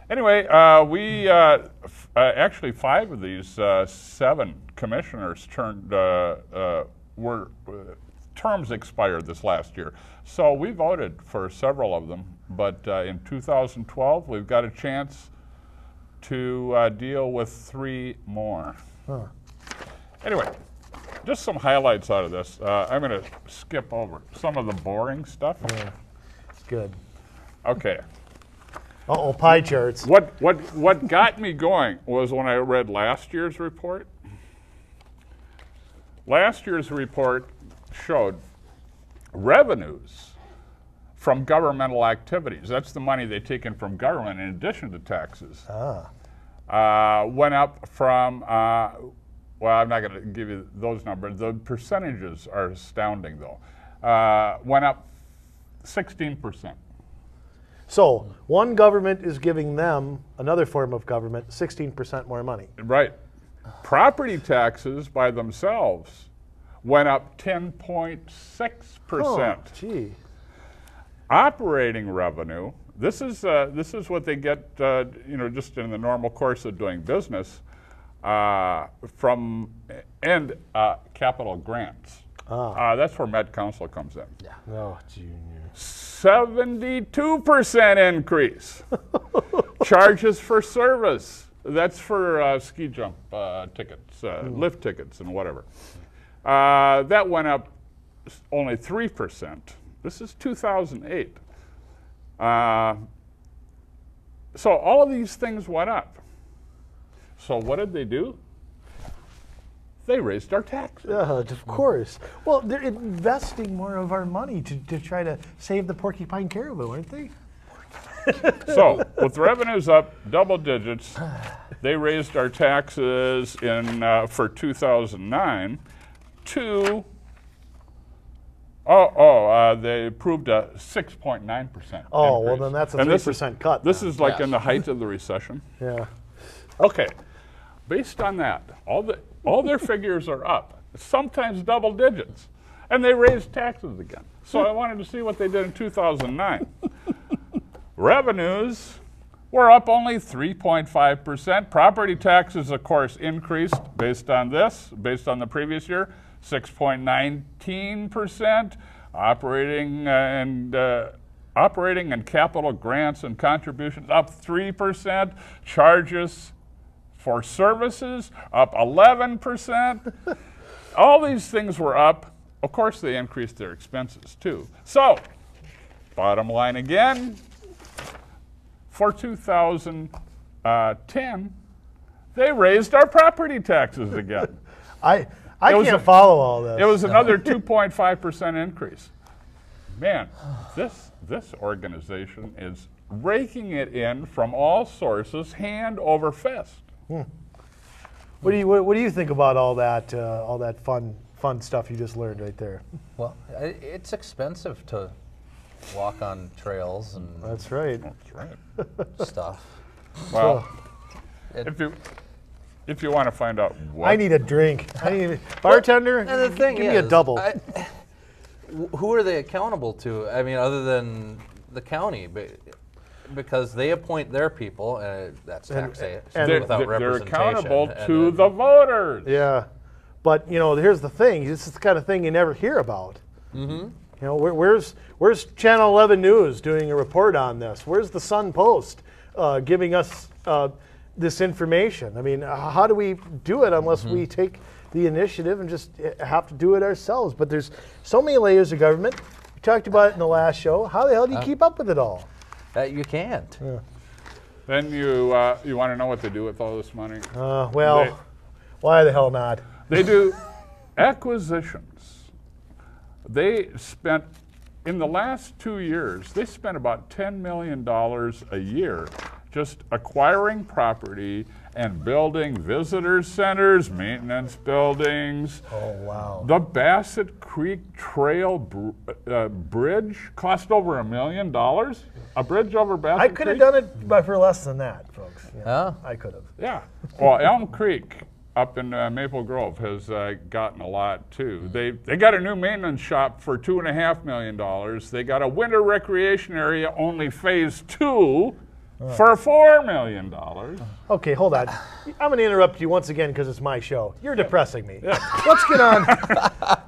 Anyway, we actually 5 of these 7 commissioners terms expired this last year. So we voted for several of them, but in 2012 we've got a chance to deal with 3 more. Huh. Anyway, just some highlights out of this. I'm going to skip over some of the boring stuff. Yeah, it's good. Okay. Uh-oh, pie charts. What got me going was when I read last year's report. Last year's report showed revenues from governmental activities. That's the money they take in from government in addition to taxes. Went up from, well, I'm not going to give you those numbers. The percentages are astounding, though. Went up 16%. So one government is giving them, another form of government, 16% more money. Right. Property taxes by themselves went up 10.6%. Oh, gee. Operating revenue, this is what they get, just in the normal course of doing business, from capital grants. That's where Med Council comes in. Yeah. Oh, Junior. 72% increase. Charges for service. That's for ski jump tickets, lift tickets, and whatever. That went up only 3%. This is 2008. So all of these things went up. So what did they do? They raised our taxes. Of course. Well, they're investing more of our money to try to save the porcupine caribou, aren't they? So, with revenues up double digits, they raised our taxes for 2009 to, they approved a 6.9%. Oh, well then that's a 3% cut. This is like in the height of the recession. Yeah. Okay, based on that, all their figures are up, sometimes double digits, and they raised taxes again. So I wanted to see what they did in 2009. Revenues were up only 3.5%. Property taxes, of course, increased based on the previous year, 6.19%. Operating and capital grants and contributions up 3%. Charges for services up 11%. All these things were up. Of course, they increased their expenses too. So, bottom line again, for 2010, they raised our property taxes again. I can't follow all this. It was another 2.5% increase. Man, this organization is raking it in from all sources, hand over fist. What do you think about all that fun stuff you just learned right there? Well, it's expensive to walk on trails and That's right. stuff. Well, if you want to find out what I need a drink. Bartender, And the thing give me a double. Who are they accountable to? I mean, other than the county, because they appoint their people, that's taxation without they're representation. accountable to the voters. Yeah, but here's the thing. This is the kind of thing you never hear about. Mm-hmm. Where's Channel 11 News doing a report on this? Where's the Sun Post giving us this information? I mean, how do we do it unless we take the initiative and just have to do it ourselves? But there's so many layers of government. We talked about it in the last show. How the hell do you keep up with it all? You can't. Yeah. Then you want to know what they do with all this money? Why the hell not? They do acquisitions. They spent, in the last 2 years, they spent about $10 million a year just acquiring property and building visitor centers, maintenance buildings. Oh, wow. The Bassett Creek Trail Bridge cost over $1 million. A bridge over Bassett I Creek? could have done it for less than that, folks. I could have. Yeah. Well, Elm Creek up in Maple Grove has gotten a lot too. They got a new maintenance shop for $2.5 million. They got a winter recreation area, only phase 2, for $4 million. Okay, hold on. I'm going to interrupt you once again because it's my show. You're depressing me. Let's get on.